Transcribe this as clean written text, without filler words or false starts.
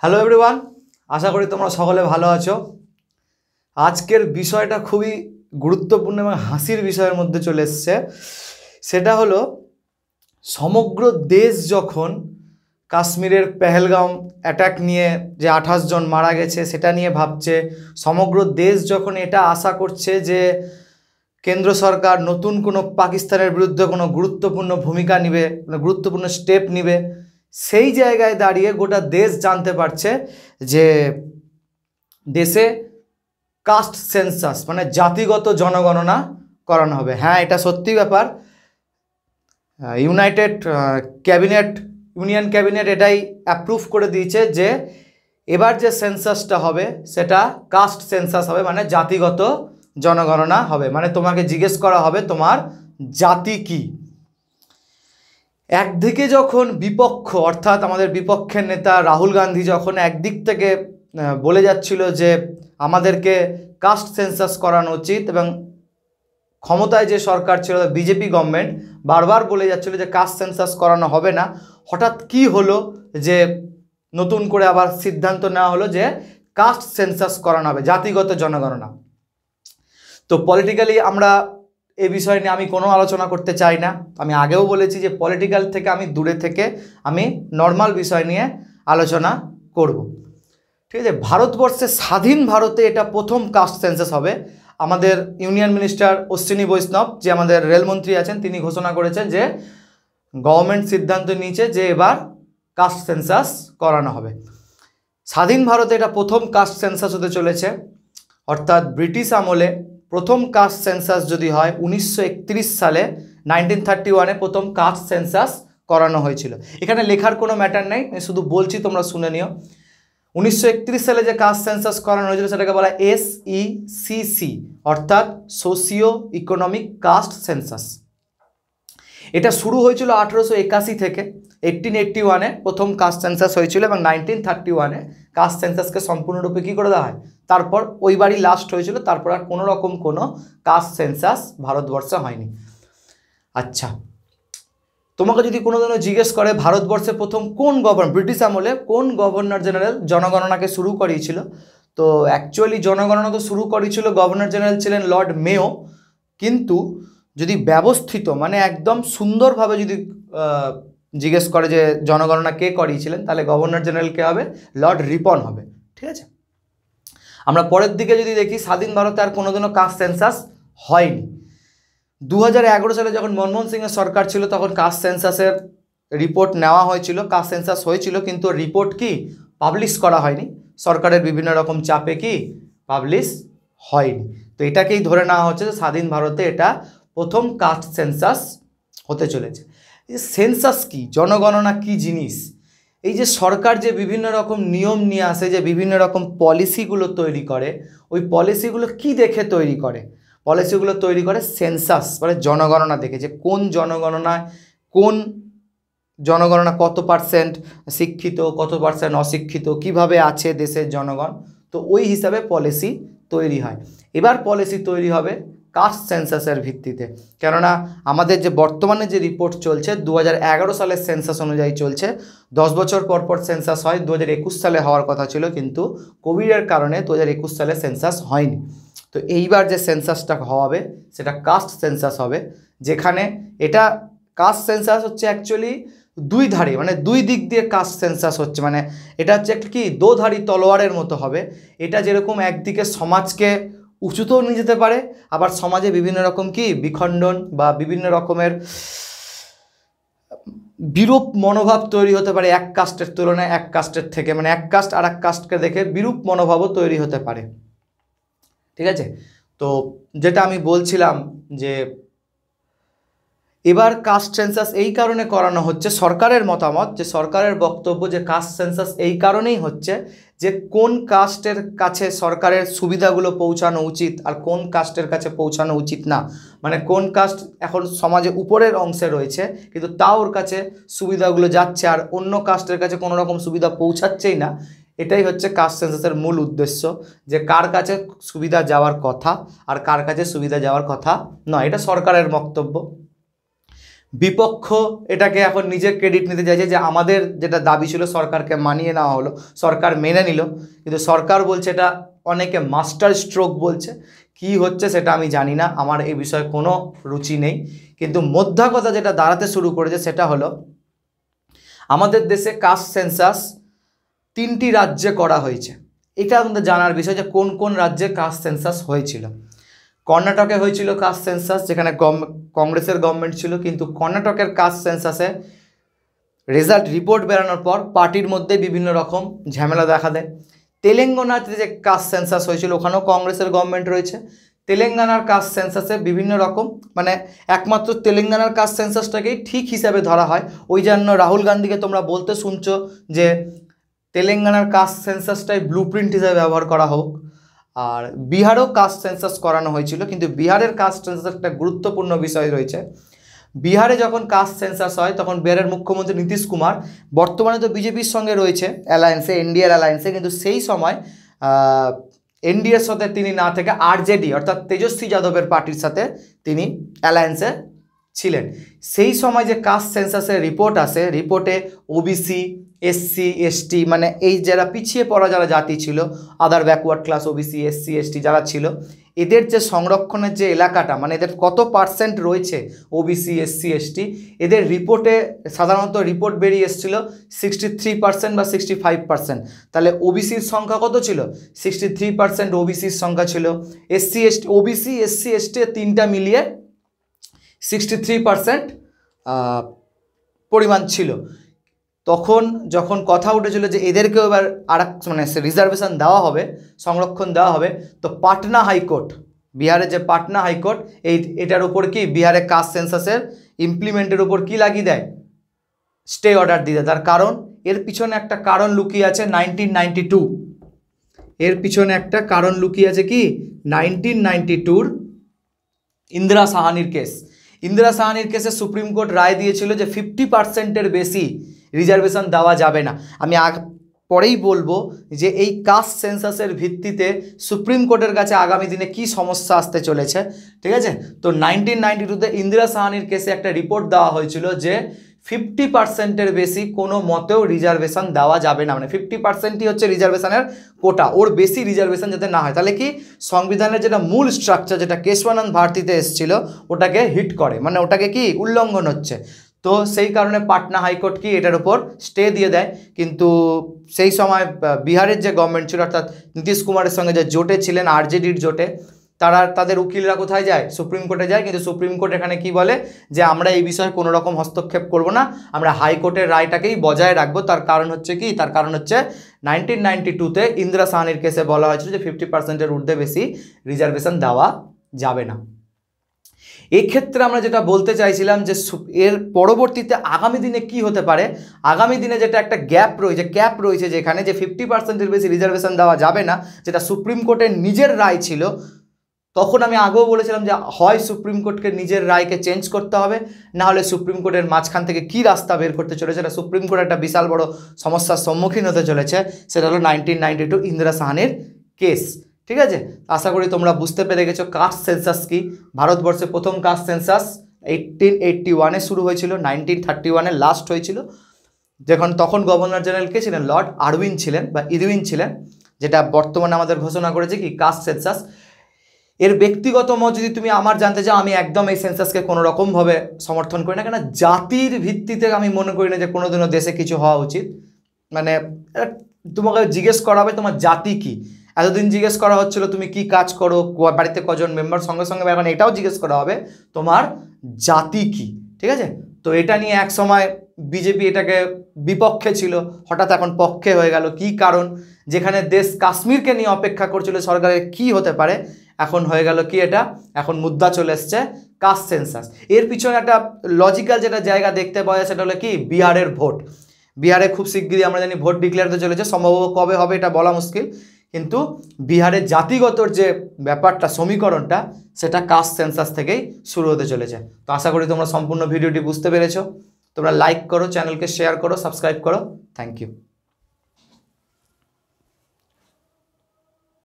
Hello everyone, আশা করি তোমরা সকলে ভালো আছো। আজকের বিষয়টা খুবই গুরুত্বপূর্ণ এবং হাসির বিষয়ের মধ্যে চলে এসছে। সেটা হলো সমগ্র দেশ যখন কাশ্মীরের পেহেলগাঁও অ্যাটাক নিয়ে যে 28 জন মারা গেছে সেটা নিয়ে ভাবছে, সমগ্র দেশ যখন এটা আশা করছে যে কেন্দ্র সরকার নতুন কোনো পাকিস্তানের বিরুদ্ধে কোনো গুরুত্বপূর্ণ ভূমিকা নেবে, গুরুত্বপূর্ণ স্টেপ নেবে, সেই জায়গায় দাঁড়িয়ে গোটা দেশ জানতে পারছে যে দেশে কাস্ট সেন্সাস মানে জাতিগত জনগণনা করানো হবে। হ্যাঁ, এটা সত্যি ব্যাপার। ইউনিয়ন ক্যাবিনেট এটাই অ্যাপ্রুভ করে দিয়েছে যে এবার যে সেন্সাসটা হবে সেটা কাস্ট সেন্সাস হবে, মানে জাতিগত জনগণনা হবে। মানে তোমাকে জিজ্ঞেস করা হবে তোমার জাতি কি। একদিকে যখন বিপক্ষ অর্থাৎ আমাদের বিপক্ষের নেতা রাহুল গান্ধী যখন একদিক থেকে বলে যাচ্ছিল যে আমাদেরকে কাস্ট সেন্সাস করানো উচিত, এবং ক্ষমতায় যে সরকার ছিল বিজেপি গভর্নমেন্ট বারবার বলে যাচ্ছিল যে কাস্ট সেন্সাস করানো হবে না, হঠাৎ কি হলো যে নতুন করে আবার সিদ্ধান্ত নেওয়া হলো যে কাস্ট সেন্সাস করানো হবে, জাতিগত জনগণনা। তো পলিটিক্যালি আমরা এই বিষয় নিয়ে আমি কোনো আলোচনা করতে চাই না। আমি আগেও বলেছি যে পলিটিক্যাল থেকে আমি দূরে থেকে আমি নর্মাল বিষয় নিয়ে আলোচনা করব। ঠিক আছে, ভারতবর্ষে স্বাধীন ভারতে এটা প্রথম কাস্ট সেন্সাস হবে। আমাদের ইউনিয়ন মিনিস্টার অশ্বিনী বৈষ্ণব, যে আমাদের রেলমন্ত্রী আছেন, তিনি ঘোষণা করেছেন যে গভর্নমেন্ট সিদ্ধান্ত নিয়েছে যে এবার কাস্ট সেন্সাস করানো হবে। স্বাধীন ভারতে এটা প্রথম কাস্ট সেন্সাস হতে চলেছে। অর্থাৎ ব্রিটিশ আমলে প্রথম কাস্ট সেন্সাস যদি হয় 1931 সালে 1931-এ প্রথম কাস্ট সেন্সাস করানো হয়েছিল। এখানে লেখার কোনো ম্যাটার নেই, আমি শুধু বলছি, তোমরা শুনে নিও। 1931 সালে যে কাস্ট সেন্সাস করানো হয়েছিল সেটাকে বলা SECC, অর্থাৎ সোশিও ইকোনমিক কাস্ট সেন্সাস। এটা শুরু হয়েছিল 1881 থেকে। 1881-এ প্রথম কাস্ট সেন্সাস হয়েছিল এবং 1931-এ কাস্ট সেন্সাসকে সম্পূর্ণরূপে কী করে দেওয়া হয়, তারপর ওইবারই লাস্ট হয়েছিল। তারপর আর কোনো রকম কোনো কাস্ট সেন্সাস ভারতবর্ষে হয়নি। আচ্ছা, তোমাকে যদি কোনোদিনও জিজ্ঞেস করে ভারতবর্ষে প্রথম কোন ব্রিটিশ আমলে কোন গভর্নর জেনারেল জনগণনাকে শুরু করিয়েছিল, তো অ্যাকচুয়ালি জনগণনা তো শুরু করিয়েছিল গভর্নর জেনারেল ছিলেন লর্ড মেয়ো। কিন্তু যদি ব্যবস্থিত মানে একদম সুন্দরভাবে যদি জিজ্ঞেস করে যে জনগণনা কে করিয়েছিলেন, তাহলে গভর্নর জেনারেল কে হবে, লর্ড রিপন হবে। ঠিক আছে, আমরা পরের দিকে যদি দেখি, স্বাধীন ভারতে আর কোনোদিনও কাস্ট সেন্সাস হয়নি। 2011 সালে যখন মনমোহন সিংয়ের সরকার ছিল তখন কাস্ট সেন্সাসের রিপোর্ট নেওয়া হয়েছিল, কাস্ট সেন্সাস হয়েছিল, কিন্তু রিপোর্ট কি পাবলিশ করা হয়নি। সরকারের বিভিন্ন রকম চাপে কি পাবলিশ হয়নি। তো এটাকেই ধরে নেওয়া হচ্ছে যে স্বাধীন ভারতে এটা প্রথম কাস্ট সেন্সাস হতে চলেছে। এই সেন্সাস কি, জনগণনা কি জিনিস, এই যে সরকার যে বিভিন্ন রকম নিয়ম নিয়ে আসে, যে বিভিন্ন রকম পলিসিগুলো তৈরি করে, ওই পলিসিগুলো কি দেখে তৈরি করে? পলিসিগুলো তৈরি করে সেন্সাস মানে জনগণনা দেখে, যে কোন জনগণনা কত পার্সেন্ট শিক্ষিত, কত পার্সেন্ট অশিক্ষিত, কিভাবে আছে দেশের জনগণ। তো ওই হিসাবে পলিসি তৈরি হয়। এবার পলিসি তৈরি হবে কাস্ট সেন্সাসের ভিত্তিতে, কেননা আমাদের যে বর্তমানে যে রিপোর্ট চলছে 2011 সালের সেন্সাস অনুযায়ী চলছে। 10 বছর পর পর সেন্সাস হয়। 2021 সালে হওয়ার কথা ছিল, কিন্তু কোভিডের কারণে 2021 সালে সেন্সাস হয়নি। তো এইবার যে সেন্সাসটা হবে সেটা কাস্ট সেন্সাস হবে, যেখানে এটা কাস্ট সেন্সাস হচ্ছে অ্যাকচুয়ালি দুই ধারে, মানে দুই দিক দিয়ে কাস্ট সেন্সাস হচ্ছে। মানে এটা হচ্ছে একটা কি দোধারী তলোয়ারের মতো হবে। এটা যেরকম একদিকে সমাজকে উঁচুতেও নিয়ে যেতে পারে, আবার সমাজে বিভিন্ন রকম কি বিখণ্ডন বা বিভিন্ন রকমের বিরূপ মনোভাব তৈরি হতে পারে এক কাস্টের তুলনায় এক কাস্টের থেকে, মানে এক কাস্ট আর এক কাস্টকে দেখে বিরূপ মনোভাবও তৈরি হতে পারে। ঠিক আছে, তো যেটা আমি বলছিলাম যে এবার কাস্ট সেন্সাস এই কারণে করানো হচ্ছে, সরকারের মতামত, যে সরকারের বক্তব্য যে কাস্ট সেন্সাস এই কারণেই হচ্ছে যে কোন কাস্টের কাছে সরকারের সুবিধাগুলো পৌঁছানো উচিত আর কোন কাস্টের কাছে পৌঁছানো উচিত না। মানে কোন কাস্ট এখন সমাজে উপরের অংশে রয়েছে কিন্তু তাও ওর কাছে সুবিধাগুলো যাচ্ছে আর অন্য কাস্টের কাছে কোনো রকম সুবিধা পৌঁছাচ্ছেই না। এটাই হচ্ছে কাস্ট সেন্সাসের মূল উদ্দেশ্য, যে কার কাছে সুবিধা যাওয়ার কথা আর কার কাছে সুবিধা যাওয়ার কথা নয়। এটা সরকারের বক্তব্য। বিপক্ষ এটাকে এখন নিজের ক্রেডিট নিতে চাইছে যে আমাদের যেটা দাবি ছিল সরকারকে মানিয়ে নেওয়া হলো, সরকার মেনে নিল, কিন্তু সরকার বলছে এটা অনেকে মাস্টার স্ট্রোক বলছে। কি হচ্ছে সেটা আমি জানি না, আমার এই বিষয়ে কোনো রুচি নেই। কিন্তু মোদ্দা কথা যেটা দাঁড়াতে শুরু করেছে সেটা হলো আমাদের দেশে কাস্ট সেন্সাস 3টি রাজ্যে করা হয়েছে। এটা আমাদের জানার বিষয় যে কোন কোন রাজ্যে কাস্ট সেন্সাস হয়েছিল। কর্ণাটকে হয়েছিল কাস্ট সেন্সাস, যেখানে কংগ্রেসের গভর্নমেন্ট ছিল, কিন্তু কর্ণাটকের কাস্ট সেন্সাসে রেজাল্ট রিপোর্ট বেরানোর পর পার্টির মধ্যে বিভিন্ন রকম ঝামেলা দেখা দেয়। তেলেঙ্গানাতে যে কাস্ট সেন্সাস হয়েছিল ওখানেও কংগ্রেসের গভর্নমেন্ট রয়েছে। তেলেঙ্গানার কাস্ট সেন্সাসে বিভিন্ন রকম মানে একমাত্র তেলেঙ্গানার কাস্ট সেন্সাসটাকেই ঠিক হিসাবে ধরা হয়। ওই জন্য রাহুল গান্ধীকে তোমরা বলতে শুনছো যে তেলেঙ্গানার কাস্ট সেন্সাসটাই ব্লুপ্রিন্ট হিসাবে ব্যবহার করা হোক। আর বিহারেও কাস্ট সেন্সাস করানো হয়েছিল, কিন্তু বিহারের কাস্ট সেন্সাস একটা গুরুত্বপূর্ণ বিষয় রয়েছে। বিহারে যখন কাস্ট সেন্সাস হয় তখন বিহারের মুখ্যমন্ত্রী নীতিশ কুমার বর্তমানে তো বিজেপির সঙ্গে রয়েছে অ্যালায়েন্সে, এনডিএর অ্যালায়েন্সে, কিন্তু সেই সময় এনডিএর সাথে তিনি না থেকে আরজেডি অর্থাৎ তেজস্বী যাদবের পার্টির সাথে তিনি অ্যালায়েন্সে ছিলেন। সেই সময় যে কাস্ট সেন্সাসের রিপোর্ট আসে, রিপোর্টে ওবিসি, এসসি, এসটি মানে এই যারা পিছিয়ে পড়া যারা জাতি ছিল, আদার backward class, OBC, SC, ST যারা ছিল, এদের যে সংরক্ষণের যে এলাকাটা মানে এদের কত পার্সেন্ট রয়েছে ওবিসি, এসসি, এসটি, এদের রিপোর্টে সাধারণত রিপোর্ট বেরিয়ে এসেছিল 63% বা 65%। তাহলে ওবিসির সংখ্যা কত ছিল? 63% ওবিসির সংখ্যা ছিল। SC, ST, OBC, SC, ST তিনটা মিলিয়ে 63% পরিমাণ ছিল। তখন যখন কথা উঠেছিল যে এদেরকেও এবার মানে রিজার্ভেশন দেওয়া হবে, সংরক্ষণ দেওয়া হবে, তো পাটনা হাইকোর্ট, বিহারের যে পাটনা হাইকোর্ট এটার উপর কি বিহারে কাস্ট সেন্সাসের ইমপ্লিমেন্টের উপর কি লাগিয়ে দেয়? স্টে অর্ডার দিয়ে দেয়। তার কারণ এর পিছনে একটা কারণ লুকিয়ে আছে 1992। এর পিছনে একটা কারণ লুকিয়ে আছে কি 1992 ইন্দিরা সাহানির কেস। ইন্দিরা সাহানির কেসে সুপ্রিম কোর্ট রায় দিয়েছিল যে 50%-এর বেশি রিজার্ভেশন দেওয়া যাবে না। আমি পরেই বলবো যে এই কাস্ট সেন্সাসের ভিত্তিতে সুপ্রিম কোর্টের কাছে আগামী দিনে কি সমস্যা আসতে চলেছে, ঠিক আছে? তো 1992-তে ইন্দিরা সাহানির কেসে একটা রিপোর্ট দেওয়া হয়েছিল যে 50%-এর বেশি কোনো মতেও রিজার্ভেশন দেওয়া যাবে না, মানে 50%ই হচ্ছে রিজার্ভেশনের কোটা, ওর বেশি রিজার্ভেশন যাতে না হয়। তাহলে কি সংবিধানের যেটা মূল স্ট্রাকচার যেটা কেশবানন্দ ভারতীতে এসেছিল ওটাকে হিট করে, মানে ওটাকে কি উল্লঙ্ঘন হচ্ছে। তো সেই কারণে পাটনা হাইকোর্ট কি এটার উপর স্টে দিয়ে দেয়। কিন্তু সেই সময় বিহারের যে গভর্নমেন্ট ছিল অর্থাৎ নীতিশ কুমারের সঙ্গে যে জোটে ছিলেন, আরজেডির জোটে, তাদের উকিলরা কোথায় যায়? সুপ্রিম কোর্টে যায়। কিন্তু সুপ্রিম কোর্ট এখানে কি বলে যে আমরা এই বিষয়ে কোনো রকম হস্তক্ষেপ করব না, আমরা হাইকোর্টের রায়টাকেই বজায় রাখবো। তার কারণ হচ্ছে কি? তার কারণ হচ্ছে 1992-তে ইন্দিরা সাহানির কেসে বলা হয়েছিল যে 50%-এর ঊর্ধ্বে বেশি রিজার্ভেশন দেওয়া যাবে না। এক্ষেত্রে আমরা যেটা বলতে চাইছিলাম যে এর পরবর্তীতে আগামী দিনে কি হতে পারে, আগামী দিনে যেটা একটা ক্যাপ রয়েছে যেখানে যে 50%-এর বেশি রিজার্ভেশন দেওয়া যাবে না, যেটা সুপ্রিম কোর্টের নিজের রায় ছিল। তখন আমি আগেও বলেছিলাম যে হয় সুপ্রিম কোর্টকে নিজের রায়কে চেঞ্জ করতে হবে, না হলে সুপ্রিম কোর্টের মাঝখান থেকে কি রাস্তা বের করতে চলেছে, সেটা সুপ্রিম কোর্ট একটা বিশাল বড় সমস্যার সম্মুখীন হতে চলেছে। সেটা হলো 1992 ইন্দিরা সাহানির কেস, ঠিক আছে? আশা করি তোমরা বুঝতে পেরে গেছো কাস্ট সেন্সাস কি। ভারতবর্ষে প্রথম কাস্ট সেন্সাস 1881-এ শুরু হয়েছিল, 1931-এ লাস্ট হয়েছিল। তখন গভর্নর জেনারেল কে ছিলেন? লর্ড আরউইন ছিলেন বা ইরউইন ছিলেন, যেটা বর্তমানে আমাদের ঘোষণা করেছে কি কাস্ট সেন্সাস। এর ব্যক্তিগত মত যদি তুমি আমার জানতে চাও, আমি একদম এই সেন্সাসকে কোনো রকমভাবে সমর্থন করি না, কেন জাতির ভিত্তিতে আমি মনে করি না যে কোনোদিনও দেশে কিছু হওয়া উচিত। মানে তোমাকে জিজ্ঞেস করা হবে তোমার জাতি কি। এতদিন জিজ্ঞেস করা হচ্ছিল তুমি কি কাজ করো, বাড়িতে কজন মেম্বার, সঙ্গে সঙ্গে এখন এটাও জিজ্ঞেস করা হবে তোমার জাতি কি, ঠিক আছে? তো এটা নিয়ে এক সময় বিজেপি এটাকে বিপক্ষে ছিল, হঠাৎ এখন পক্ষে হয়ে গেল। কি কারণ? যেখানে দেশ কাশ্মীরকে নিয়ে অপেক্ষা করছিল সরকারের কি হতে পারে, এখন হয়ে গেল কি এটা, এখন মুদ্রা চলে এসছে কাস্ট সেন্সাস। এর পিছনে একটা লজিক্যাল যেটা জায়গা দেখতে পাওয়া যায় সেটা হলো কি বিহারের ভোট। বিহারে খুব শিগগিরই আমরা জানি ভোট ডিক্লেয়ার হতে চলেছে, সম্ভবত কবে হবে এটা বলা মুশকিল, কিন্তু বিহারের জাতিগতর যে ব্যাপারটা সমীকরণটা সেটা কাস্ট সেন্সাস থেকেই শুরু হতে চলেছে। তো আশা করি তোমরা সম্পূর্ণ ভিডিওটি বুঝতে পেরেছো। তোমরা লাইক করো, চ্যানেলকে শেয়ার করো, সাবস্ক্রাইব করো। Thank you.